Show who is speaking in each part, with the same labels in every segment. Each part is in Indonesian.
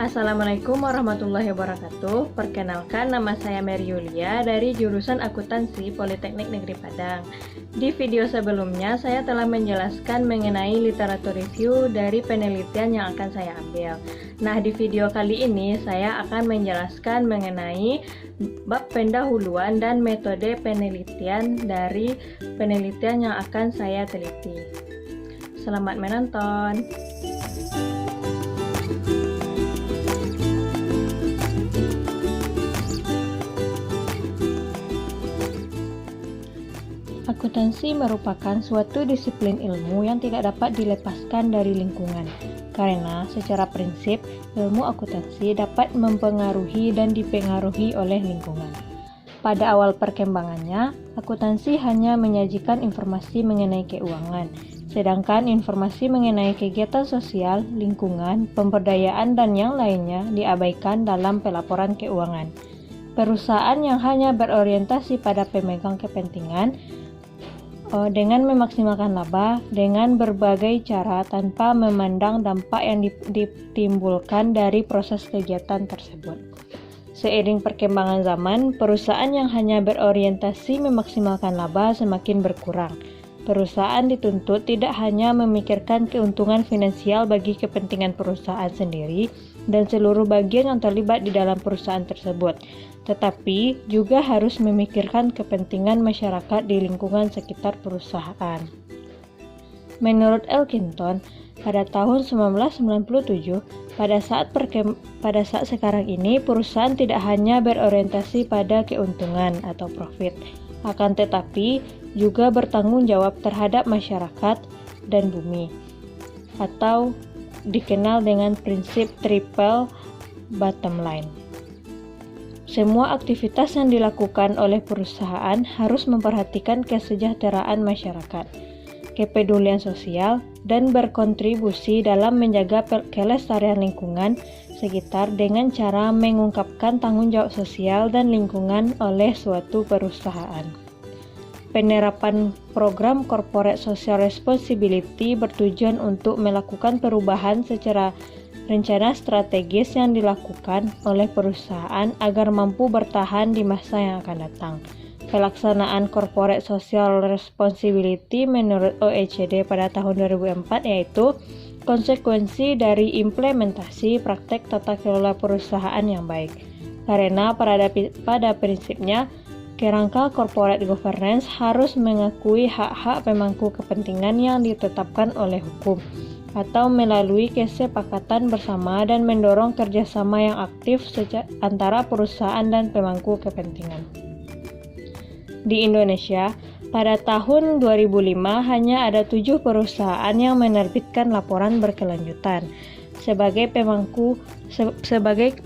Speaker 1: Assalamualaikum warahmatullahi wabarakatuh. Perkenalkan, nama saya Mary Yulia dari jurusan Akuntansi Politeknik Negeri Padang. Di video sebelumnya, saya telah menjelaskan mengenai literatur review dari penelitian yang akan saya ambil. Nah, di video kali ini saya akan menjelaskan mengenai bab pendahuluan dan metode penelitian dari penelitian yang akan saya teliti. Selamat menonton. Akuntansi merupakan suatu disiplin ilmu yang tidak dapat dilepaskan dari lingkungan, karena secara prinsip ilmu akuntansi dapat mempengaruhi dan dipengaruhi oleh lingkungan. Pada awal perkembangannya, akuntansi hanya menyajikan informasi mengenai keuangan, sedangkan informasi mengenai kegiatan sosial, lingkungan, pemberdayaan, dan yang lainnya diabaikan dalam pelaporan keuangan. Perusahaan yang hanya berorientasi pada pemegang kepentingan dengan memaksimalkan laba dengan berbagai cara tanpa memandang dampak yang ditimbulkan dari proses kegiatan tersebut. Seiring perkembangan zaman, perusahaan yang hanya berorientasi memaksimalkan laba semakin berkurang. Perusahaan dituntut tidak hanya memikirkan keuntungan finansial bagi kepentingan perusahaan sendiri dan seluruh bagian yang terlibat di dalam perusahaan tersebut, tetapi juga harus memikirkan kepentingan masyarakat di lingkungan sekitar perusahaan. Menurut Elkington, pada tahun 1997, pada saat sekarang ini perusahaan tidak hanya berorientasi pada keuntungan atau profit, akan tetapi juga bertanggung jawab terhadap masyarakat dan bumi, atau dikenal dengan prinsip triple bottom line. Semua aktivitas yang dilakukan oleh perusahaan harus memperhatikan kesejahteraan masyarakat, kepedulian sosial, dan berkontribusi dalam menjaga kelestarian lingkungan sekitar dengan cara mengungkapkan tanggung jawab sosial dan lingkungan oleh suatu perusahaan. Penerapan program Corporate Social Responsibility bertujuan untuk melakukan perubahan secara rencana strategis yang dilakukan oleh perusahaan agar mampu bertahan di masa yang akan datang. Pelaksanaan Corporate Social Responsibility menurut OECD pada tahun 2004 yaitu konsekuensi dari implementasi praktek tata kelola perusahaan yang baik. Karena pada prinsipnya, kerangka corporate governance harus mengakui hak-hak pemangku kepentingan yang ditetapkan oleh hukum, atau melalui kesepakatan bersama dan mendorong kerjasama yang aktif antara perusahaan dan pemangku kepentingan. Di Indonesia, pada tahun 2005 hanya ada 7 perusahaan yang menerbitkan laporan berkelanjutan. Sebagai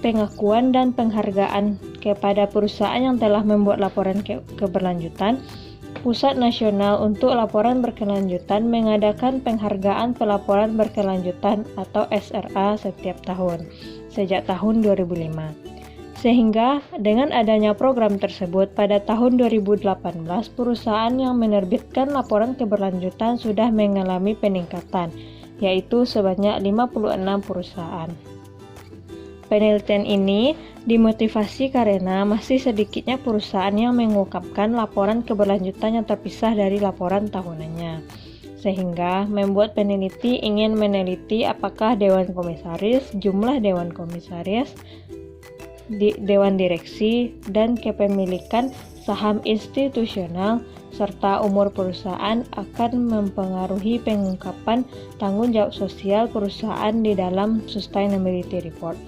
Speaker 1: pengakuan dan penghargaan kepada perusahaan yang telah membuat laporan keberlanjutan, Pusat Nasional untuk Laporan Berkelanjutan mengadakan penghargaan pelaporan berkelanjutan atau SRA setiap tahun, sejak tahun 2005. Sehingga dengan adanya program tersebut, pada tahun 2018 perusahaan yang menerbitkan laporan keberlanjutan sudah mengalami peningkatan, yaitu sebanyak 56 perusahaan. Penelitian ini dimotivasi karena masih sedikitnya perusahaan yang mengungkapkan laporan keberlanjutan yang terpisah dari laporan tahunannya, sehingga membuat peneliti ingin meneliti apakah Dewan Komisaris, jumlah Dewan Komisaris, Dewan Direksi, dan kepemilikan saham institusional serta umur perusahaan akan mempengaruhi pengungkapan tanggung jawab sosial perusahaan di dalam Sustainability Report.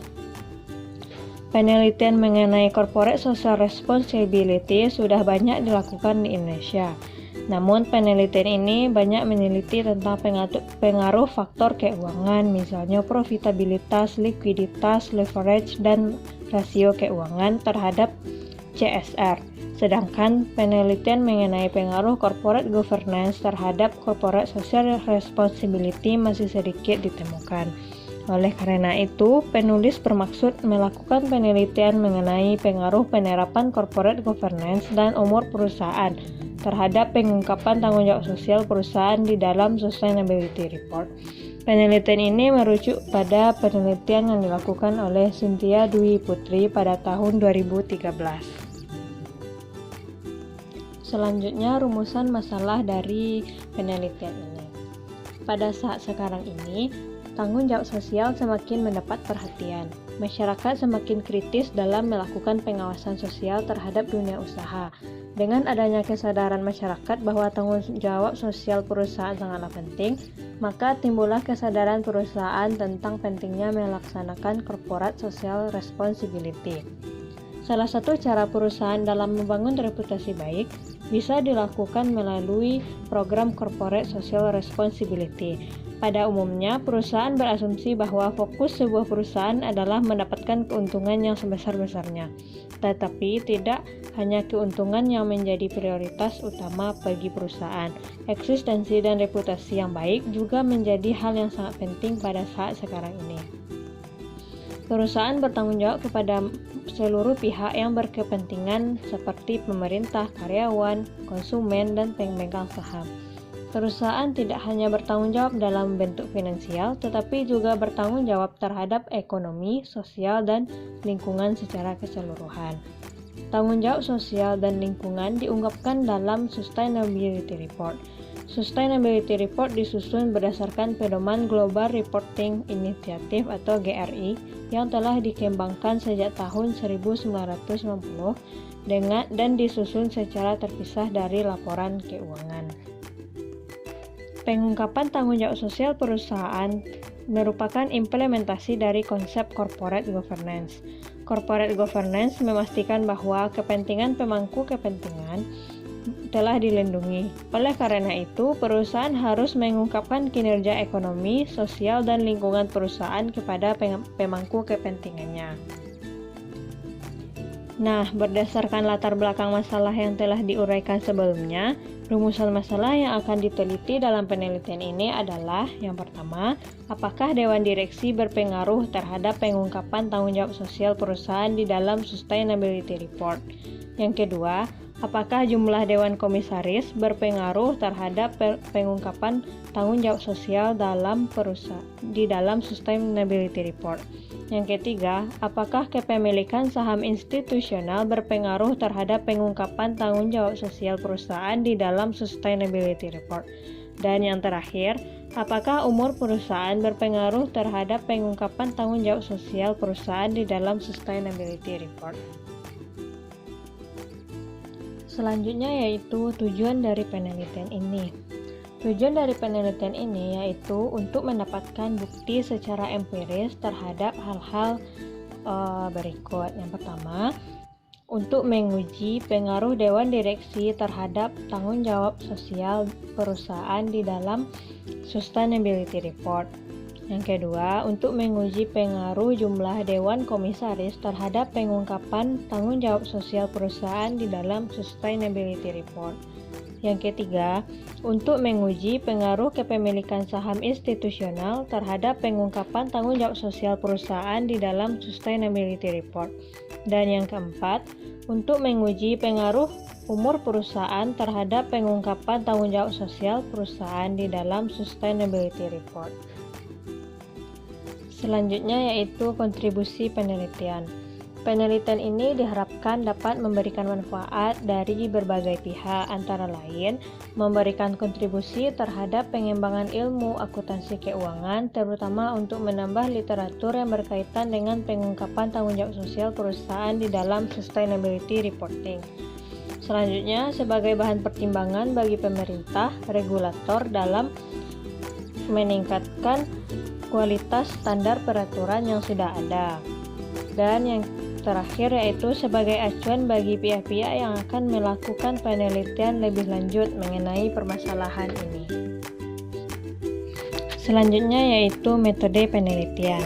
Speaker 1: Penelitian mengenai Corporate Social Responsibility sudah banyak dilakukan di Indonesia. Namun penelitian ini banyak meneliti tentang pengaruh faktor keuangan, misalnya profitabilitas, likuiditas, leverage, dan rasio keuangan terhadap CSR. Sedangkan penelitian mengenai pengaruh corporate governance terhadap corporate social responsibility masih sedikit ditemukan. Oleh karena itu, penulis bermaksud melakukan penelitian mengenai pengaruh penerapan corporate governance dan umur perusahaan terhadap pengungkapan tanggung jawab sosial perusahaan di dalam Sustainability Report. Penelitian ini merujuk pada penelitian yang dilakukan oleh Cynthia Dwi Putri pada tahun 2013. Selanjutnya, rumusan masalah dari penelitian ini. Pada saat sekarang ini, tanggung jawab sosial semakin mendapat perhatian. Masyarakat semakin kritis dalam melakukan pengawasan sosial terhadap dunia usaha. Dengan adanya kesadaran masyarakat bahwa tanggung jawab sosial perusahaan sangatlah penting, maka timbullah kesadaran perusahaan tentang pentingnya melaksanakan corporate social responsibility. Salah satu cara perusahaan dalam membangun reputasi baik bisa dilakukan melalui program corporate social responsibility. Pada umumnya, perusahaan berasumsi bahwa fokus sebuah perusahaan adalah mendapatkan keuntungan yang sebesar-besarnya. Tetapi tidak hanya keuntungan yang menjadi prioritas utama bagi perusahaan. Eksistensi dan reputasi yang baik juga menjadi hal yang sangat penting pada saat sekarang ini. Perusahaan bertanggung jawab kepada seluruh pihak yang berkepentingan seperti pemerintah, karyawan, konsumen, dan pemegang saham. Perusahaan tidak hanya bertanggung jawab dalam bentuk finansial, tetapi juga bertanggung jawab terhadap ekonomi, sosial, dan lingkungan secara keseluruhan. Tanggung jawab sosial dan lingkungan diungkapkan dalam Sustainability Report. Sustainability Report disusun berdasarkan pedoman Global Reporting Initiative atau GRI yang telah dikembangkan sejak tahun 1990 dan disusun secara terpisah dari laporan keuangan. Pengungkapan tanggung jawab sosial perusahaan merupakan implementasi dari konsep corporate governance. Corporate governance memastikan bahwa kepentingan pemangku kepentingan telah dilindungi. Oleh karena itu, perusahaan harus mengungkapkan kinerja ekonomi, sosial, dan lingkungan perusahaan kepada pemangku kepentingannya. Nah, berdasarkan latar belakang masalah yang telah diuraikan sebelumnya, rumusan masalah yang akan diteliti dalam penelitian ini adalah: yang pertama, apakah Dewan Direksi berpengaruh terhadap pengungkapan tanggung jawab sosial perusahaan di dalam Sustainability Report? Yang kedua, apakah jumlah Dewan Komisaris berpengaruh terhadap pengungkapan tanggung jawab sosial di dalam Sustainability Report? Yang ketiga, apakah kepemilikan saham institusional berpengaruh terhadap pengungkapan tanggung jawab sosial perusahaan di dalam Sustainability Report? Dan yang terakhir, apakah umur perusahaan berpengaruh terhadap pengungkapan tanggung jawab sosial perusahaan di dalam Sustainability Report? Selanjutnya yaitu tujuan dari penelitian ini. Tujuan dari penelitian ini yaitu untuk mendapatkan bukti secara empiris terhadap hal-hal berikut. Yang pertama, untuk menguji pengaruh Dewan Direksi terhadap tanggung jawab sosial perusahaan di dalam Sustainability Report. Yang kedua, untuk menguji pengaruh jumlah Dewan Komisaris terhadap pengungkapan tanggung jawab sosial perusahaan di dalam Sustainability Report. Yang ketiga, untuk menguji pengaruh kepemilikan saham institusional terhadap pengungkapan tanggung jawab sosial perusahaan di dalam Sustainability Report. Dan yang keempat, untuk menguji pengaruh umur perusahaan terhadap pengungkapan tanggung jawab sosial perusahaan di dalam Sustainability Report. Selanjutnya yaitu kontribusi penelitian. Penelitian ini diharapkan dapat memberikan manfaat dari berbagai pihak, antara lain memberikan kontribusi terhadap pengembangan ilmu akuntansi keuangan, terutama untuk menambah literatur yang berkaitan dengan pengungkapan tanggung jawab sosial perusahaan di dalam sustainability reporting. Selanjutnya, sebagai bahan pertimbangan bagi pemerintah, regulator dalam meningkatkan kualitas standar peraturan yang sudah ada. Dan yang terakhir yaitu sebagai acuan bagi pihak-pihak yang akan melakukan penelitian lebih lanjut mengenai permasalahan ini. Selanjutnya yaitu metode penelitian.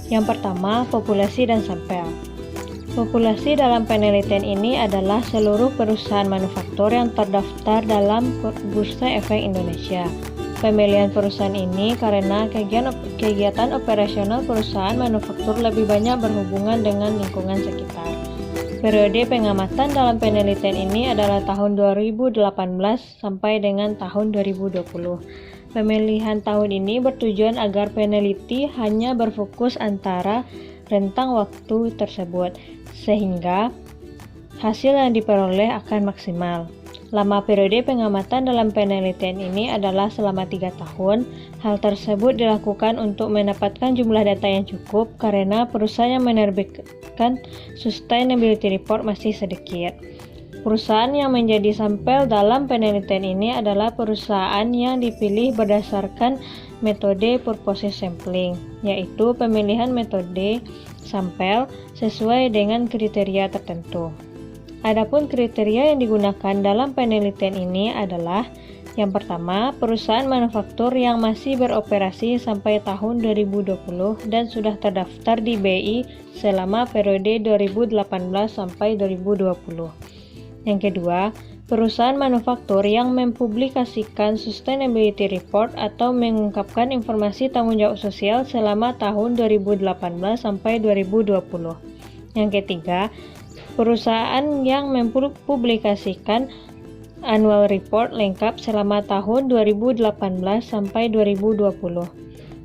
Speaker 1: Yang pertama, populasi dan sampel. Populasi dalam penelitian ini adalah seluruh perusahaan manufaktur yang terdaftar dalam Bursa Efek Indonesia. Pemilihan perusahaan ini karena kegiatan operasional perusahaan manufaktur lebih banyak berhubungan dengan lingkungan sekitar. Periode pengamatan dalam penelitian ini adalah tahun 2018 sampai dengan tahun 2020. Pemilihan tahun ini bertujuan agar peneliti hanya berfokus antara rentang waktu tersebut, sehingga hasil yang diperoleh akan maksimal. Lama periode pengamatan dalam penelitian ini adalah selama 3 tahun. Hal tersebut dilakukan untuk mendapatkan jumlah data yang cukup karena perusahaan yang menerbitkan Sustainability Report masih sedikit. Perusahaan yang menjadi sampel dalam penelitian ini adalah perusahaan yang dipilih berdasarkan metode purposive sampling, yaitu pemilihan metode sampel sesuai dengan kriteria tertentu. Adapun kriteria yang digunakan dalam penelitian ini adalah yang pertama, perusahaan manufaktur yang masih beroperasi sampai tahun 2020 dan sudah terdaftar di BI selama periode 2018 sampai 2020. Yang kedua, perusahaan manufaktur yang mempublikasikan Sustainability Report atau mengungkapkan informasi tanggung jawab sosial selama tahun 2018 sampai 2020. Yang ketiga, perusahaan yang mempublikasikan Annual Report lengkap selama tahun 2018 sampai 2020.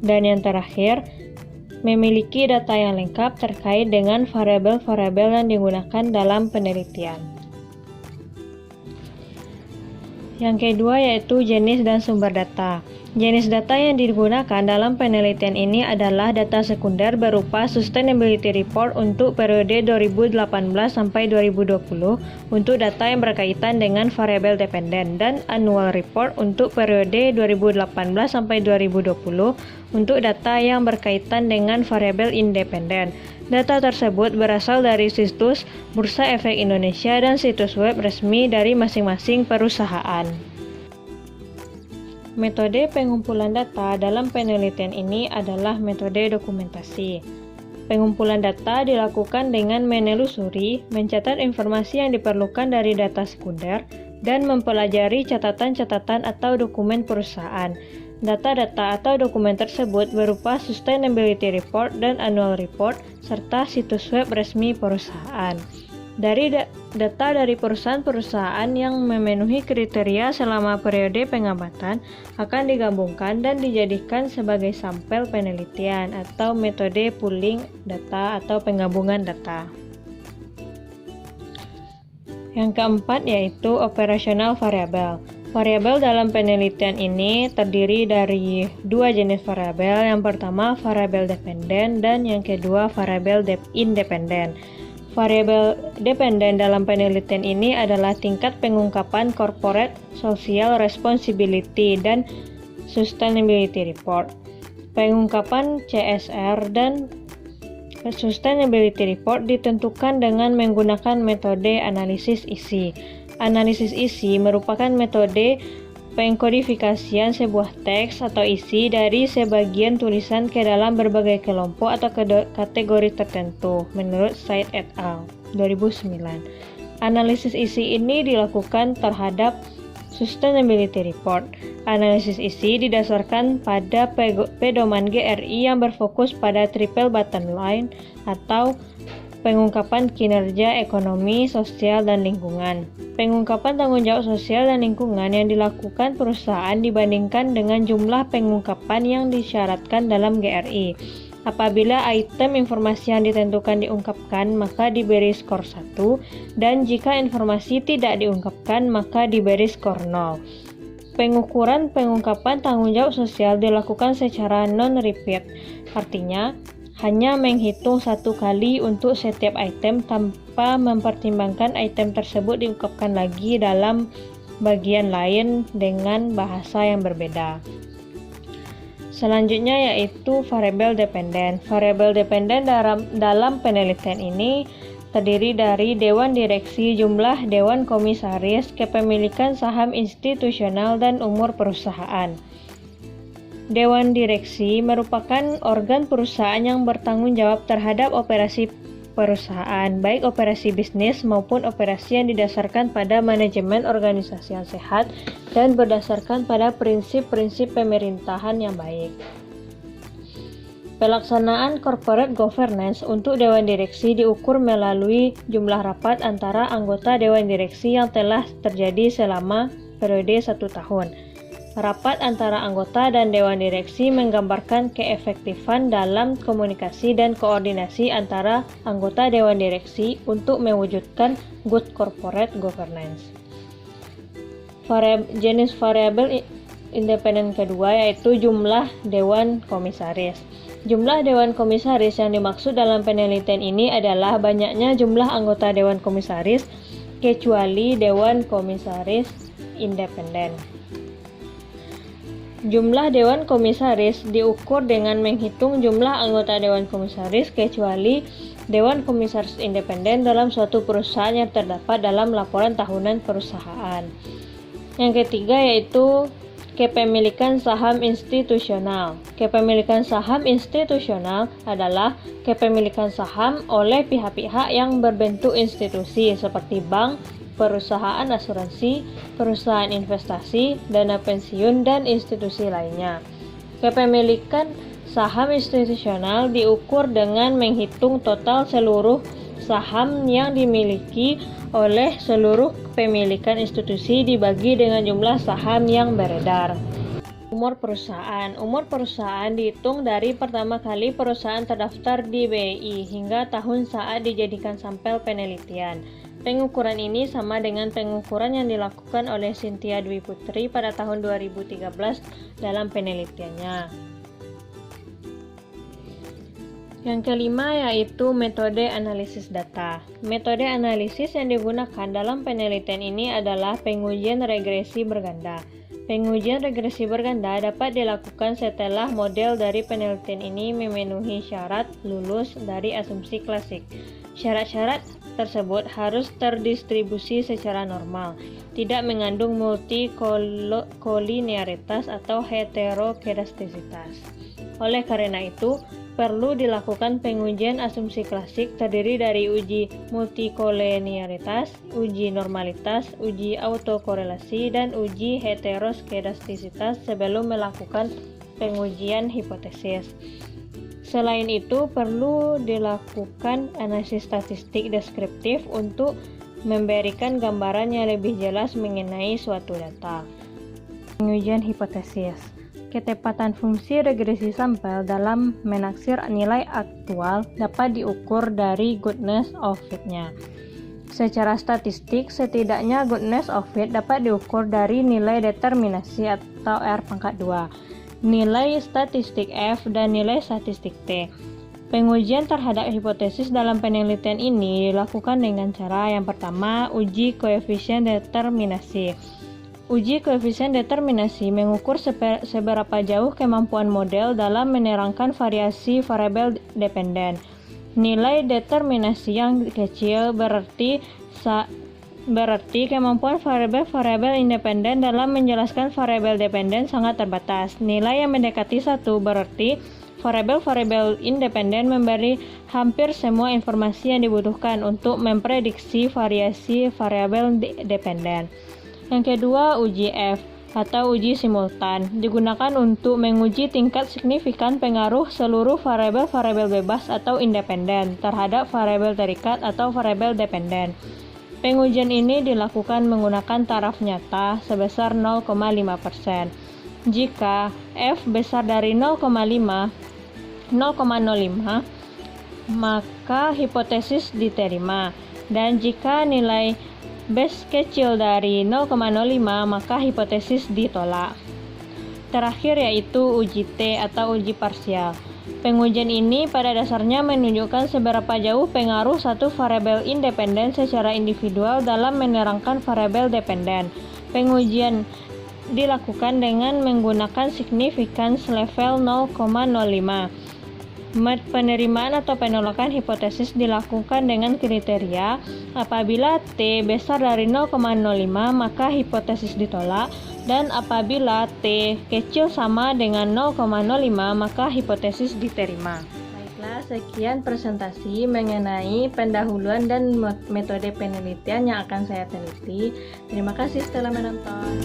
Speaker 1: Dan yang terakhir, memiliki data yang lengkap terkait dengan variabel-variabel yang digunakan dalam penelitian. Yang kedua yaitu jenis dan sumber data. Jenis data yang digunakan dalam penelitian ini adalah data sekunder berupa Sustainability Report untuk periode 2018 sampai 2020 untuk data yang berkaitan dengan variabel dependen dan Annual Report untuk periode 2018 sampai 2020 untuk data yang berkaitan dengan variabel independen. Data tersebut berasal dari situs Bursa Efek Indonesia dan situs web resmi dari masing-masing perusahaan. Metode pengumpulan data dalam penelitian ini adalah metode dokumentasi. Pengumpulan data dilakukan dengan menelusuri, mencatat informasi yang diperlukan dari data sekunder, dan mempelajari catatan-catatan atau dokumen perusahaan. Data-data atau dokumen tersebut berupa Sustainability Report dan Annual Report, serta situs web resmi perusahaan. Dari data dari perusahaan-perusahaan yang memenuhi kriteria selama periode pengamatan akan digabungkan dan dijadikan sebagai sampel penelitian atau metode pooling data atau penggabungan data. Yang keempat yaitu operasional variabel. Variabel dalam penelitian ini terdiri dari dua jenis variabel. Yang pertama variabel dependen dan yang kedua variabel independen. Variabel dependen dalam penelitian ini adalah tingkat pengungkapan Corporate Social Responsibility dan Sustainability Report. Pengungkapan CSR dan Sustainability Report ditentukan dengan menggunakan metode analisis isi. Analisis isi merupakan metode pengkodifikasian sebuah teks atau isi dari sebagian tulisan ke dalam berbagai kelompok atau kategori tertentu, menurut Said et al. 2009. Analisis isi ini dilakukan terhadap Sustainability Report. Analisis isi didasarkan pada pedoman GRI yang berfokus pada triple bottom line atau pengungkapan kinerja ekonomi, sosial, dan lingkungan. Pengungkapan tanggung jawab sosial dan lingkungan yang dilakukan perusahaan dibandingkan dengan jumlah pengungkapan yang disyaratkan dalam GRI. Apabila item informasi yang ditentukan diungkapkan, maka diberi skor 1, dan jika informasi tidak diungkapkan, maka diberi skor 0. Pengukuran pengungkapan tanggung jawab sosial dilakukan secara non-repeat, artinya hanya menghitung satu kali untuk setiap item tanpa mempertimbangkan item tersebut diungkapkan lagi dalam bagian lain dengan bahasa yang berbeda. Selanjutnya yaitu variabel dependen. Variabel dependen dalam penelitian ini terdiri dari dewan direksi, jumlah dewan komisaris, kepemilikan saham institusional, dan umur perusahaan. Dewan direksi merupakan organ perusahaan yang bertanggung jawab terhadap operasi perusahaan, baik operasi bisnis maupun operasi yang didasarkan pada manajemen organisasi yang sehat dan berdasarkan pada prinsip-prinsip pemerintahan yang baik. Pelaksanaan corporate governance untuk dewan direksi diukur melalui jumlah rapat antara anggota dewan direksi yang telah terjadi selama periode 1 tahun. Rapat antara anggota dan Dewan Direksi menggambarkan keefektifan dalam komunikasi dan koordinasi antara anggota Dewan Direksi untuk mewujudkan good corporate governance. Jenis variabel independen kedua yaitu jumlah Dewan Komisaris. Jumlah Dewan Komisaris yang dimaksud dalam penelitian ini adalah banyaknya jumlah anggota Dewan Komisaris kecuali Dewan Komisaris independen. Jumlah Dewan Komisaris diukur dengan menghitung jumlah anggota Dewan Komisaris kecuali Dewan Komisaris independen dalam suatu perusahaan yang terdapat dalam laporan tahunan perusahaan. Yang ketiga yaitu kepemilikan saham institusional. Kepemilikan saham institusional adalah kepemilikan saham oleh pihak-pihak yang berbentuk institusi seperti bank, perusahaan asuransi, perusahaan investasi, dana pensiun, dan institusi lainnya. Kepemilikan saham institusional diukur dengan menghitung total seluruh saham yang dimiliki oleh seluruh kepemilikan institusi dibagi dengan jumlah saham yang beredar. Umur perusahaan. Umur perusahaan dihitung dari pertama kali perusahaan terdaftar di BI hingga tahun saat dijadikan sampel penelitian. Pengukuran ini sama dengan pengukuran yang dilakukan oleh Cynthia Dwi Putri pada tahun 2013 dalam penelitiannya. Yang kelima yaitu metode analisis data. Metode analisis yang digunakan dalam penelitian ini adalah pengujian regresi berganda. Pengujian regresi berganda dapat dilakukan setelah model dari penelitian ini memenuhi syarat lulus dari asumsi klasik. Syarat-syarat tersebut harus terdistribusi secara normal, tidak mengandung multikolinearitas atau heterokedastisitas. Oleh karena itu, perlu dilakukan pengujian asumsi klasik terdiri dari uji multikolinearitas, uji normalitas, uji autokorelasi, dan uji heteroskedastisitas sebelum melakukan pengujian hipotesis. Selain itu, perlu dilakukan analisis statistik deskriptif untuk memberikan gambaran yang lebih jelas mengenai suatu data. Pengujian hipotesis. Ketepatan fungsi regresi sampel dalam menaksir nilai aktual dapat diukur dari goodness of fit-nya. Secara statistik, setidaknya goodness of fit dapat diukur dari nilai determinasi atau R²2. Nilai statistik F, dan nilai statistik T. Pengujian terhadap hipotesis dalam penelitian ini dilakukan dengan cara yang pertama, uji koefisien determinasi. Uji koefisien determinasi mengukur seberapa jauh kemampuan model dalam menerangkan variasi variabel dependen. Nilai determinasi yang kecil berarti kemampuan variabel independen dalam menjelaskan variabel dependen sangat terbatas. Nilai yang mendekati 1 berarti variabel independen memberi hampir semua informasi yang dibutuhkan untuk memprediksi variasi variabel dependen. Yang kedua, uji F atau uji simultan digunakan untuk menguji tingkat signifikan pengaruh seluruh variabel bebas atau independen terhadap variabel terikat atau variabel dependen. Pengujian ini dilakukan menggunakan taraf nyata sebesar 0,5%. Jika F besar dari 0,05, maka hipotesis diterima. Dan jika nilai base kecil dari 0,05, maka hipotesis ditolak. Terakhir yaitu uji T atau uji parsial. Pengujian ini pada dasarnya menunjukkan seberapa jauh pengaruh satu variabel independen secara individual dalam menerangkan variabel dependen. Pengujian dilakukan dengan menggunakan significance level 0,05. Penerimaan atau penolakan hipotesis dilakukan dengan kriteria apabila T besar dari 0,05 maka hipotesis ditolak, dan apabila T kecil sama dengan 0,05 maka hipotesis diterima. Baiklah, sekian presentasi mengenai pendahuluan dan metode penelitian yang akan saya teliti. Terima kasih telah menonton.